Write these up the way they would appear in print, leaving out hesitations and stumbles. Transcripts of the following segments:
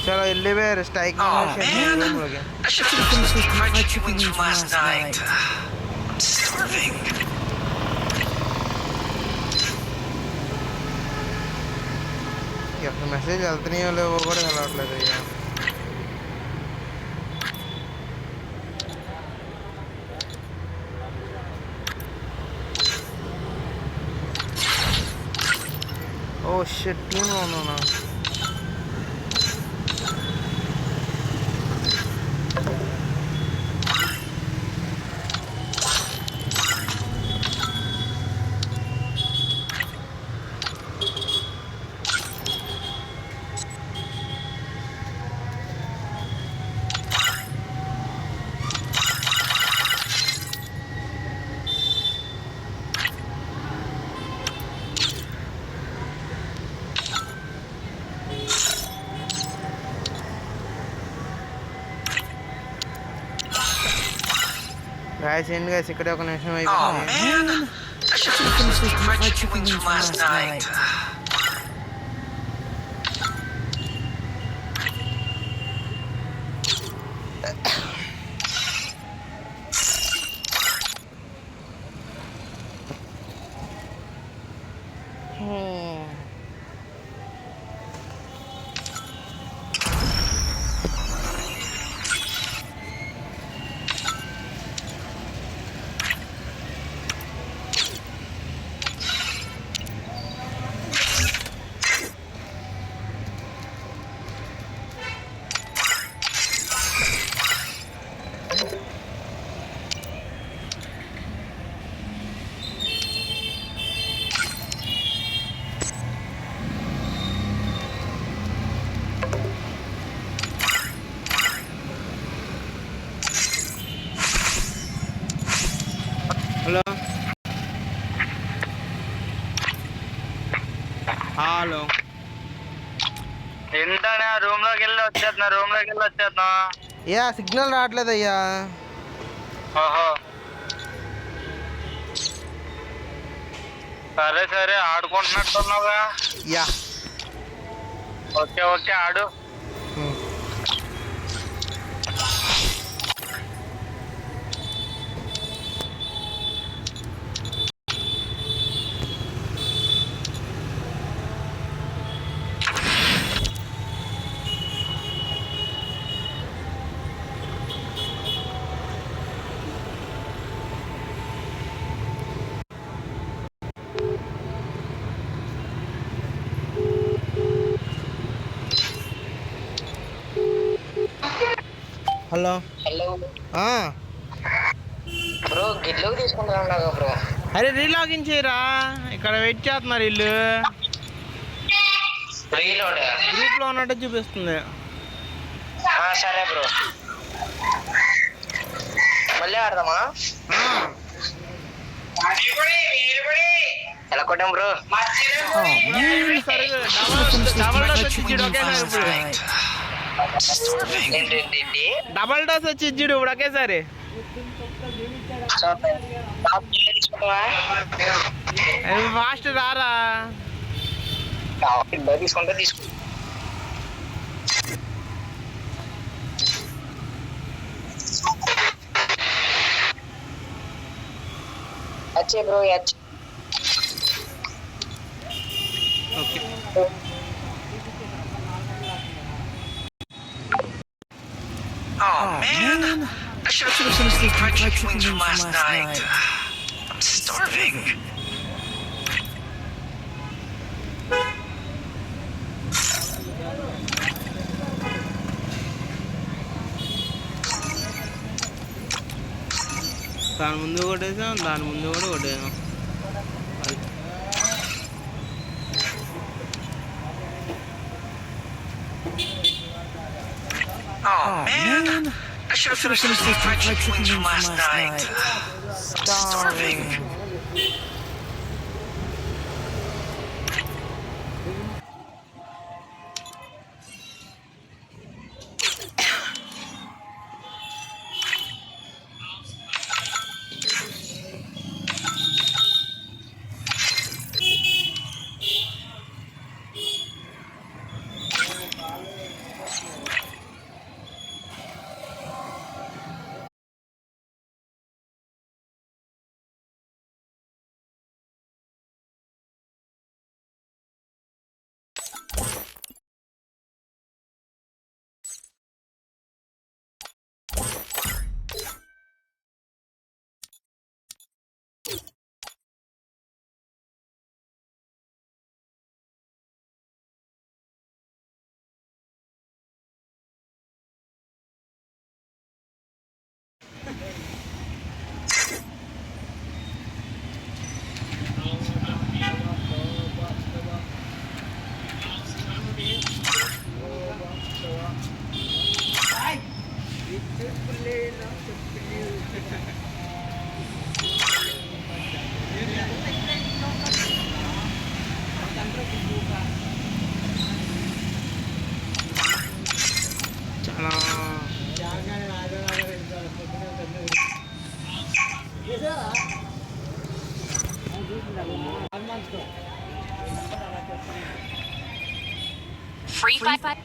चलो एलिवेयर strike Oh man, I should have finished these fried chicken wings from last night. I'm starving. अपने message चलते नहीं वाले वो बड़े हालात लग रही है Oh shit, team on now. Guys, end guys, ikkade oka nimisham ayipoyindi. Oh man, I should have finished these fried chicken wings from last night. Hello. Hello. ఏంటనే రూమ్ లోకి వెళ్ళి వచ్చేస్తున్నా యా సిగ్నల్ రావట్లేదయ్యా ఓహో సరే ఆడుకుంటున్నట్టున్నావుగా యా ఓకే ఆడు hello bro గిడ్లోకి తీసుకుంటున్నావు bro అరే relogin చేయరా ఇక్కడ వెయిట్ చేస్తున్నారు వీళ్ళు గ్రూప్ లో ఉన్నట్టు చూపిస్తుంది సరే బ్రో మళ్ళీ ఆడదామా ఎలా కొట్టాం బ్రో డబల్ డోస్ వచ్చి ఇచ్చుడు ఇప్పుడు ఒకేసారి ఫాస్ట్ రారా తీసుకుంటే తీసుకో అచ్చే బ్రో అచ్చే okay Oh man, I should have finished these fried chicken wings from last night. I'm starving. దాని ముందు కొట్టేసాం దాని ముందు కూడా కొట్టేసాం Oh man, I should have finished these fried chicken wings from last night. I'm starving. చాలా Free Fire.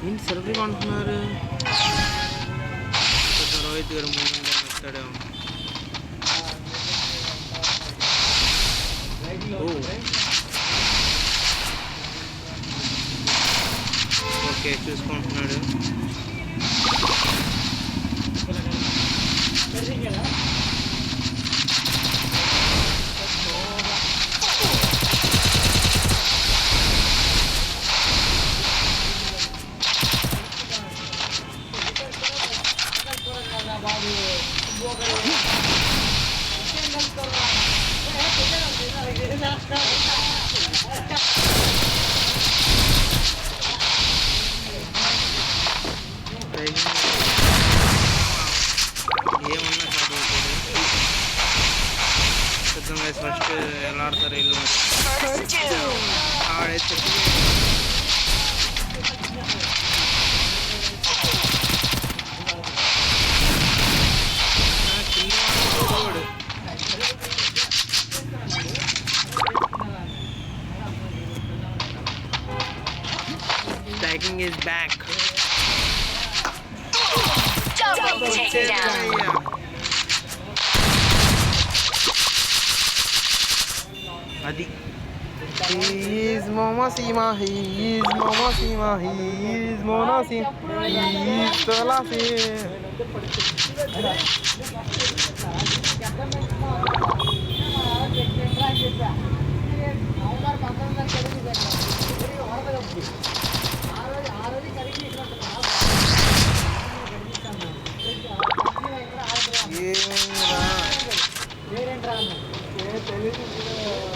ఏంటి selfie కొంటున్నారు రోహిత్ గారు మూడు వస్తాడేమో ఓకే చూసుకుంటున్నాడు ఏమన్నా చూద్దాం గైస్ ఫస్ట్ ఎలా ఆడతారు వీళ్ళు ఆడైతే Stacking is back. Double takedown. Adi. He is Mama Sima. He is Mama Sima. He is Mona Sima. He is Tola Sima.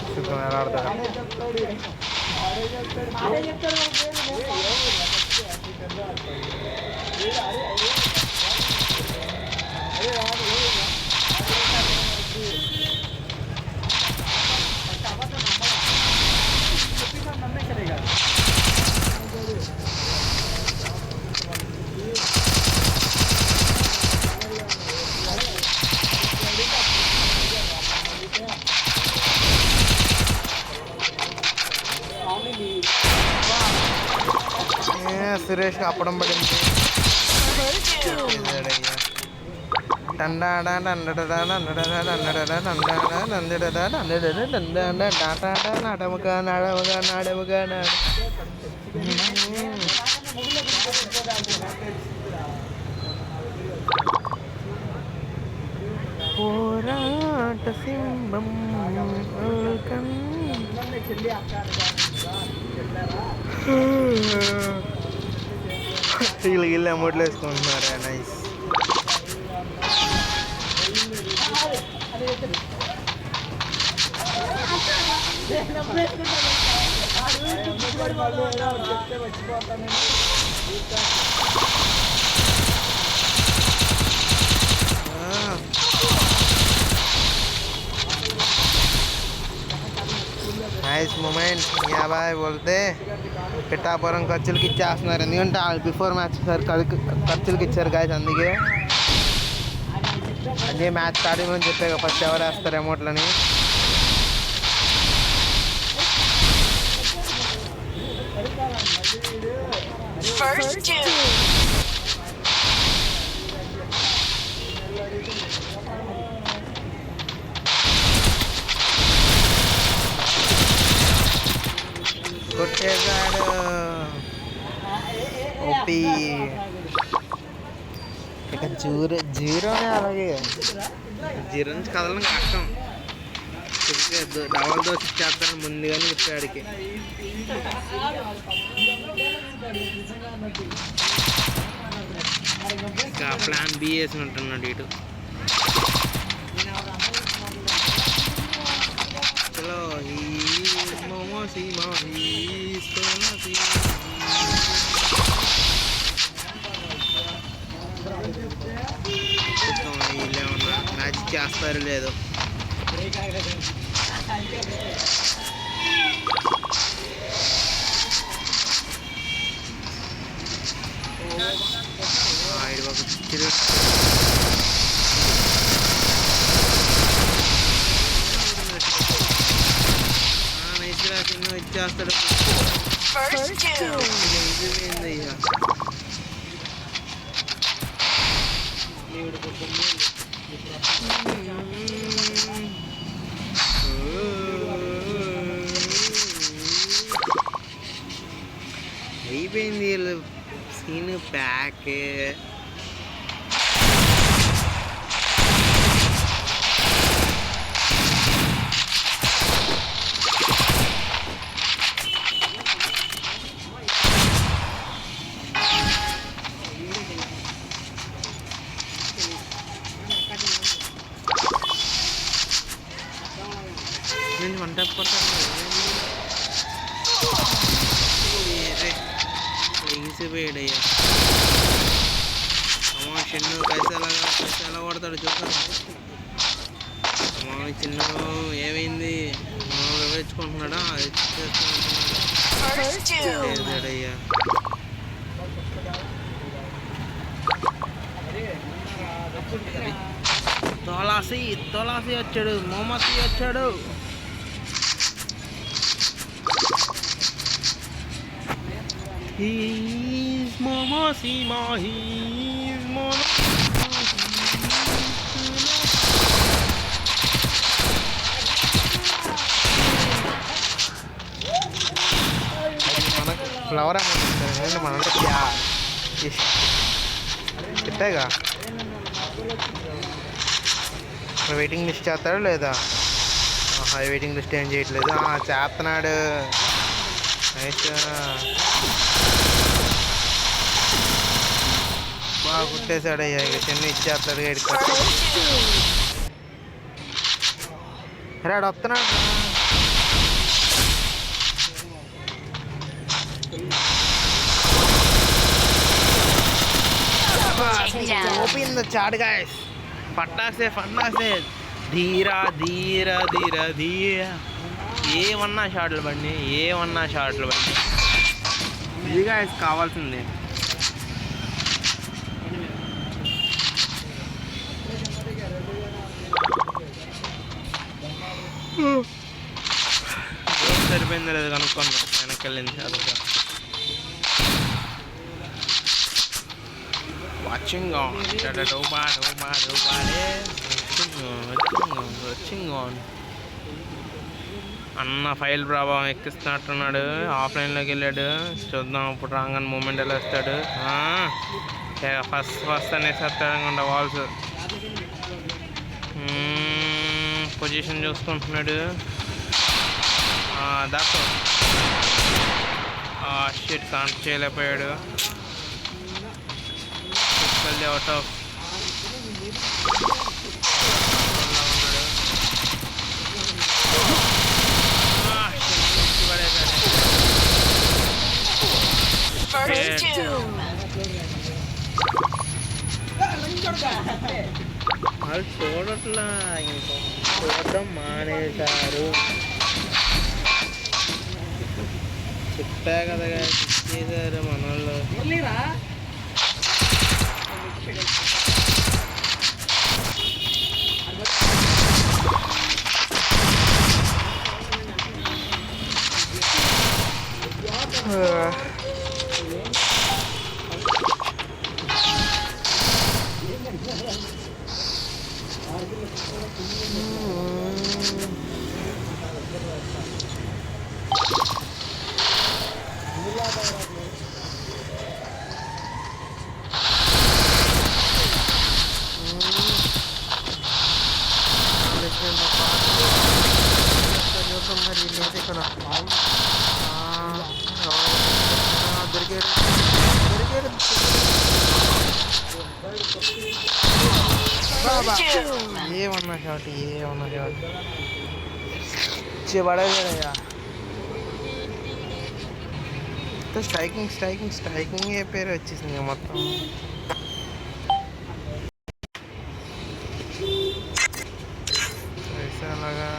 చూద్దాం ఎలా ఆడతాడు సురేష్కి అప్పడం పడింది పోరాట సింహం వీళ్ళకి అమౌంట్లు వేసుకుంటున్నారా నైస్ నైస్ మూమెంట్ మియా బాయ్ బోల్తే పిఠాపురం ఖర్చులకి ఇచ్చేస్తున్నారు ఎందుకంటే బిఫోర్ మ్యాచ్ సార్ ఖర్చులకి ఇచ్చారు గాయస్ అందుకే అదే మ్యాచ్ స్టార్టింగ్ అని చెప్పే ఫస్ట్ ఎవరు వేస్తారు అమౌంట్లని First two. కొట్టేశాడు ఓపి ఇక జీరోనే అలాగే జీరో నుంచి కదలడం కష్టం డబల్ దోశ ఇచ్చేస్తాను ముందుగానే చెప్పాడికి. ఇంకా ప్లాన్ బి వేసి ఉంటున్నాడు ఇటు. చలో మోమోసి వీళ్ళే ఉన్నా మ్యాచ్ చేస్తారు లేదు. ఇచ్చేస్తాడు. ఇదిపోయిందయ్యా అయిపోయింది వీళ్ళు సీన్ ప్యాక్. నేను వంట ఎగిసిపోయాడయ్యా. అమ్మా చిన్ను కలిసి ఎలా కొడతాడు చూద్దాం. అమ్మా చిన్ను ఏమైంది వివరించుకుంటున్నాడా? చేస్తాడయ్యా. తోలాసి వచ్చాడు, మొహమ్మద్ వచ్చాడు. He's Momo Sima, he's Momo. మనకు ఫ్లవర్ అమ్మ మనంటే చెప్పాగా వెయిటింగ్ లిస్ట్ చేస్తాడు లేదా? వెయిటింగ్ లిస్ట్ ఏం చేయట్లేదు. చేస్తున్నాడు. బాగా కుట్టేశాడు అయ్యా. ఇక చిన్న ఇచ్చేస్తాడు. అరే ఆడు వస్తున్నాడు. Open చాడు guys. పట్టాసే ధీరా ధీరా ధీరా ధీరా. ఏమన్నా షాట్లు బండి ఇది గాయస్ కావాల్సింది. సరిపోయింది లేదు కనుక్కుందాం. వెనక్కి వెళ్ళింది అదొక వాచింగ్ ఆన్ అన్న ఫైల్ ప్రభావం ఎక్కిస్తున్నట్టున్నాడు. ఆఫ్లైన్లోకి వెళ్ళాడు. చూద్దాం ఇప్పుడు రాగానే మూమెంట్ ఎలా వస్తాడు. ఫస్ట్ అనేసి వస్తాడు వాల్స్. పొజిషన్ చూసుకుంటున్నాడు. దాకా షీట్ కాంట్ చేయలేకపోయాడు. అవుట్ ఆఫ్ వాళ్ళు చూడట్లా, చూడటం మానేశారు. చెప్పా కదా చేశారు మన వాళ్ళు. ఇక్కడ దొరికాడు దొరికాడు బాబా ఏమన్నా షాట్ పడేదయ్యా స్ట్రైకింగ్ ఏ పేరు వచ్చేసింది మొత్తం అలాగా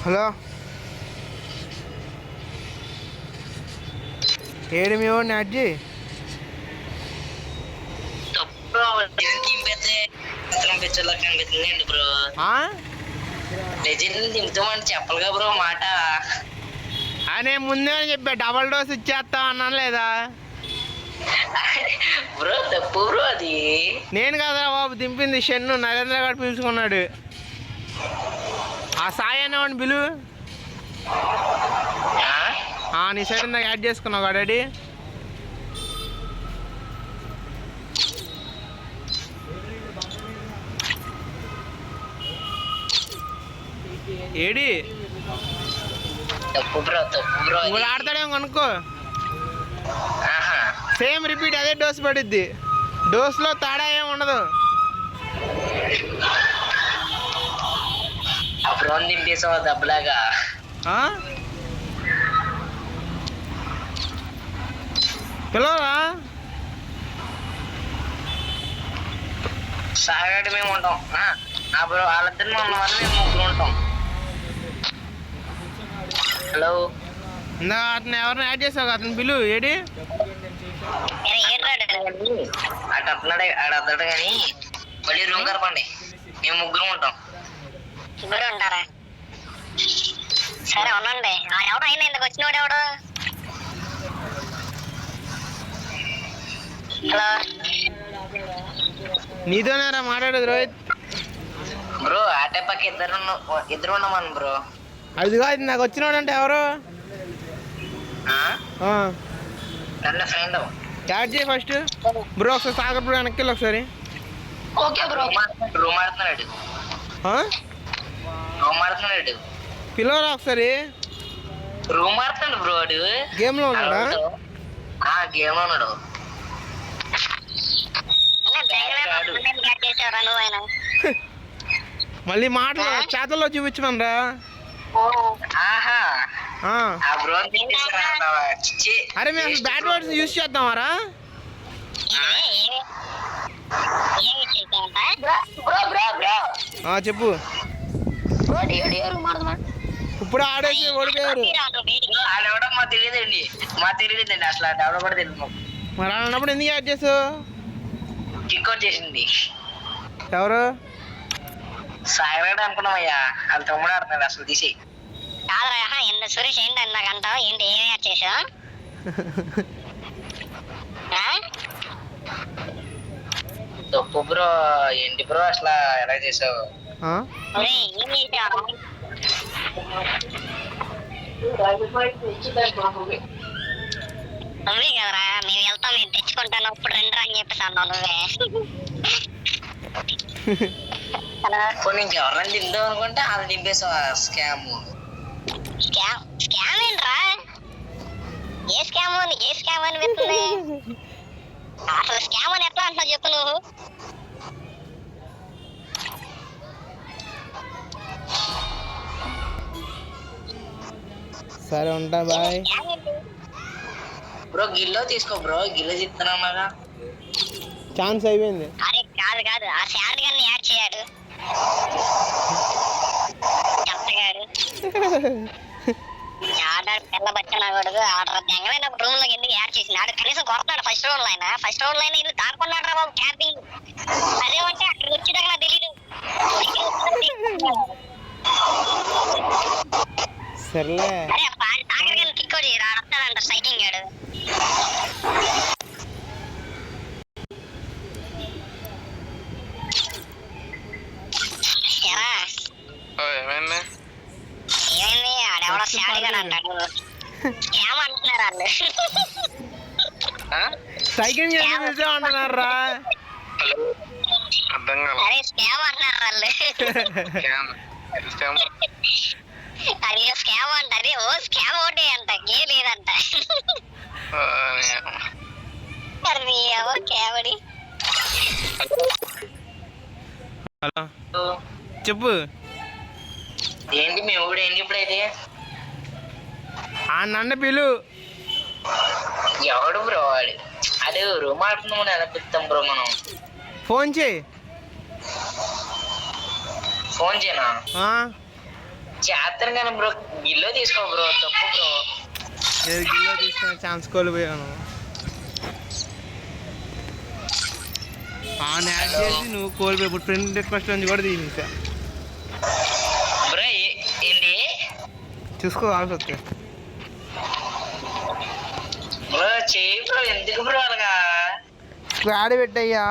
హలో ఏడు మీ వాడిని అడ్జి కనిపిస్తుంది బ్రో లెజెండ్ దింపుతామని చెప్పలుగా బ్రో మాట అనే ముందే చెప్పా డబల్ డోస్ ఇచ్చేస్తా అన్నాను లేదా బ్రో తప్పు బ్రో అది నేను కదా బాబు దింపింది షెన్ను నరేంద్ర గారు పిలుచుకున్నాడు ఆ సాయి అనేవాడిని బిలు నీ సైడ్ ఇందాక యాడ్ చేసుకున్నావు కదా డాడీ ఏడి తప్పు బ్రో ఇప్పుడు ఆడతాడేమో కనుక్కో సేమ్ రిపీట్ అదే డోస్ పడిద్ది డోస్లో తేడా ఏమి ఉండదు బ్రో నింపేసావు దెబ్బలాగా పిల్లరా సాగడి మేము ఉంటాం బ్రో వాళ్ళిద్దరు మన వల్ల మేము ముగ్గురు ఉంటాం హలో ఇందా అతను ఎవరిని యాడ్ చేసావు అతను బిలు ఏడి అటు అతన్నాడు అతడు కానీ మళ్ళీ రూమ్ కలపండి మేము ముగ్గురు ఉంటాం ముగ్గురు ఉంటారా సరే ఉండండి ఎవడు అయినా ఇందుకు వచ్చినవాడు ఎవడు హలో నీతోనేరా మాట్లాడేది రోహిత్ బ్రో ఆటే పక్క ఇద్దరు ఉన్నామని బ్రో అది కాదు నాకు వచ్చినాడు అంటే ఎవరు నన్ను ఫ్రెండ్ యాడ్ చేయి ఫస్ట్ బ్రో ఒకసారి సాగర్ బ్రో వెనక్కి ఒకసారి ఓకే బ్రో రూమ్ ఆడుతున్నాడు పిల్లరా ఒకసారి రూమ్ ఆడుతున్నాడు బ్రో వాడు గేమ్లో ఉన్నాడా గేమ్ లో ఉన్నాడు మళ్ళీ మాటలు చేతల్లో చూపించమనరా అరే మేము అసలు బ్యాడ్ వర్డ్స్ యూజ్ చేద్దామరా చెప్పు ఇప్పుడు ఆడేసి ఓడిపోయారు మా తెలియదండి అసలు ఆవిడ కూడా తెలియదు మరి అన్నప్పుడు ఎందుకు యాడ్ చేసావు కిక్అవుట్ చేసింది ఎవరు సాగరాడు అనుకున్నామయ్యా వాళ్ళ తమ్ముడు ఆడుతున్నాడు అసలు తీసి కాదురా ఎంత సురేష్ ఏంటి నాకంటావు ఏంటి ఏం యాడ్ చేసావు తప్పు బ్రో ఏంటి బ్రో అసలు ఎలా చేసావు ఏం చేసావు నువ్వే కదరా మేము వెళ్తాం మేము తెచ్చుకుంటాను ఇప్పుడు రెండు అని చెప్పేసి అన్నావు నువ్వే ఇంకెవరైనా దిందాం అనుకుంటే వాళ్ళు దింపేసావు స్కామ్ స్కామ్ ఏంట్రా ఏ స్కామ్ ఏ స్కామ్ అనిపిస్తుంది అసలు స్కామ్ అని ఎట్లా అంటావు చెప్పు నువ్వు సరే ఉంటా బాయ్. బ్రో గిల్లో తీసుకో బ్రో, గిల్లో చెప్తున్నాగా. ఛాన్స్ అయిపోయింది. అరే కాదు ఆ శారద గారిని యాడ్ చేయాడు చెత్తగాడు. ఆడాడు పిల్ల బచ్చన కొడుకు ఆర్డర్ తెంగలైన రూమ్ లోకి ఎందుకు యాడ్ చేసింది? ఆడు కనీసం కొడతాడు ఫస్ట్ రౌండ్ లో ఇల్లు దాడుకున్నాడు రా బాబు క్యాంపింగ్. అదేమంటే అక్కడికి వచ్చేదాకా నాకు తెలీదు. సర్లే అరే తాగడికి కిక్ అవుట్ చేయరా, వస్తాడంట సైకింగ్ గాడు. ఏమైంది? ఏమైంది? ఆడెవడో శాడిగాడు అంటాడు. ఏమంటున్నారు వాళ్ళు? సైకిల్ అంటున్నారా? అర్థం కాదు. అరే స్కామ్ అంటున్నారు వాళ్ళు. అదే స్కామ్ అంట. అదే ఓ స్కామ్ ఒకటే అంట, గే లేదంట. అరే ఎవో కేవడి. హలో చెప్పు. ఏంటి మీ ఊడు ఏంటి ఇప్పుడైతే? ఆ నన్ను పిలు. ఎవడు బ్రో వాడు? అదే రూమ్ ఆడుతున్నాం ఎలా పిలుస్తాం బ్రో మనం? ఫోన్ చేయి. ఫోన్ చేయనా? చేస్తాను కానీ బ్రో గిల్లో తీసుకో బ్రో, తప్పు బ్రో. గిల్లో తీసుకున్న ఛాన్స్ కోల్పోయాను. యాడ్ చేసి నువ్వు కోల్పోయి ఇప్పుడు ఫ్రెండ్ రిక్వెస్ట్ నుంచి కూడా తీసా బ్రో. ఏంటి చూసుకోవాల్సి వస్తే బ్రో? చేయి బ్రో, ఎందుకు బ్రో అలాగా? స్క్వాడ్ పెట్టయ్యా.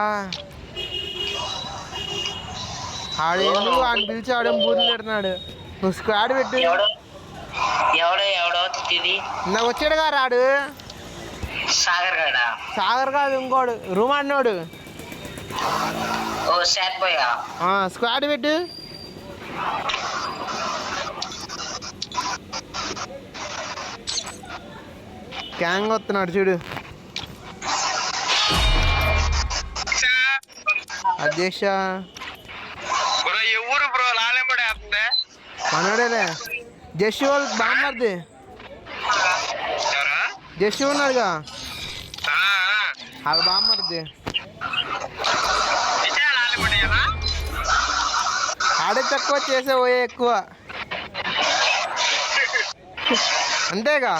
ఆడు ఎందుకు ఆడు పిలిచి ఆడేం బూతులు పెడుతున్నాడు. నువ్వు స్క్వాడ్ పెట్టు. ఎవడో ఇది నాకు వచ్చాడుగా రాడు. సాగర్ కాదు ఇంకోడు, room ఆడినోడు. Oh sad bye. Squad పెట్టు. గ్యాంగ్ వస్తున్నాడు చూడు. అధ్యక్ష బ్రో ఎవరు బ్రో? లాలేపడే వస్తుందా? మనోడేలే. జస్సు వాళ్ళు బామ్మర్ది. జస్సు ఉన్నాడుగా, వాళ్ళ బామ్మర్ది. ఆడే తక్కువ చేసే పోయే ఎక్కువ, అంతేగా.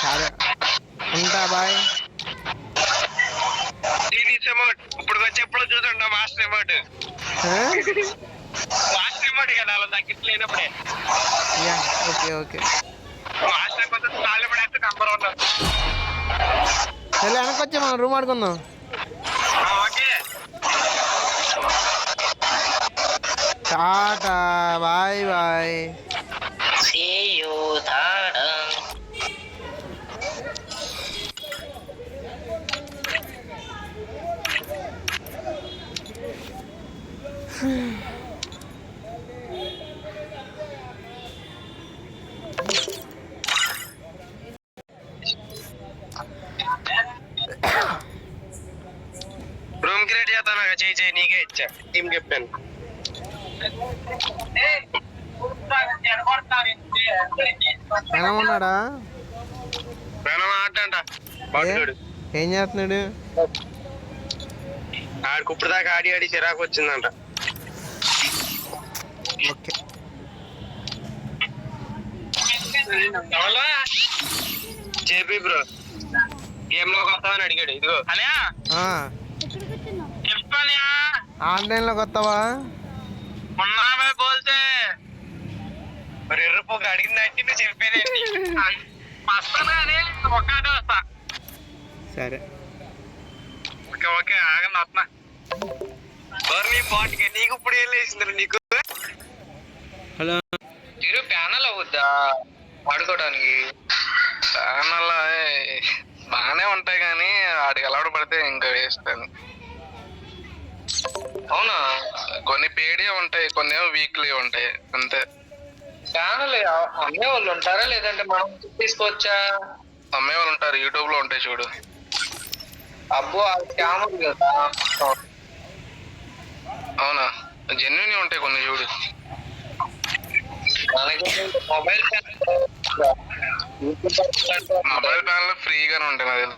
సరే ఉంటా బాయ్. ఇప్పుడు వచ్చేప్పుడు చూసుంటా మాస్టర్ అమౌంట్. మాస్టర్ అమౌంట్ కదా అలా తగ్గించలేనప్పుడే. ఓకే మాస్టర్ కొంచెం నాలుగు పడేస్తే నంబర్ ఉండదు. సరే వెనకొచ్చి మనం రూమ్ ఆడుకుందాం. Okay tata bye bye. See you tata. Room create చేస్తాను చేయి నీకే ఇచ్చా టీమ్ కెప్టెన్. ఉన్నాడా? ఆటంట ఏం చేస్తున్నాడు? ఆడికి ఇప్పుడు దాకా ఆడి చిరాకు వచ్చిందంట. ఓకే చెప్పి బ్రో గేమ్ లోకి వస్తావని అడిగాడు. ఇదిగో అనే చెప్పాను. ఆన్లైన్ లోకి వస్తావా? ఉన్నావే బోల్తే మరి ఎర్రపోక అడిగిందంటే నువ్వు చెప్పేదేంటి? వస్తాను కానీ ఒక్కటే వస్తా. సరే ఓకే ఆగండి వస్తున్నా. నీ పాటికి నీకు ఇప్పుడు ఏం లేచింది నీకు? హలో తిరు ప్యానల్ అవుద్దా వాడుకోవడానికి? ప్యానల్ బాగానే ఉంటాయి కానీ వాడికి అలవాటు పడితే ఇంకా వేస్తాను. అవునా? కొన్ని పేడే ఉంటాయి, కొన్ని ఏమో వీక్లీ ఉంటాయి అంతే. ప్యానల్ అమ్మే వాళ్ళు ఉంటారా లేదంటే మనం తీసుకోవచ్చా? అమ్మే వాళ్ళు ఉంటారు, యూట్యూబ్ లో ఉంటాయి చూడు. అబ్బో అది స్కామర్ కదా. అవునా? జెన్యున్ ఉంటాయి కొన్ని చూడు. మొబైల్ ఫ్రీగానే ఉంటాయి నాది.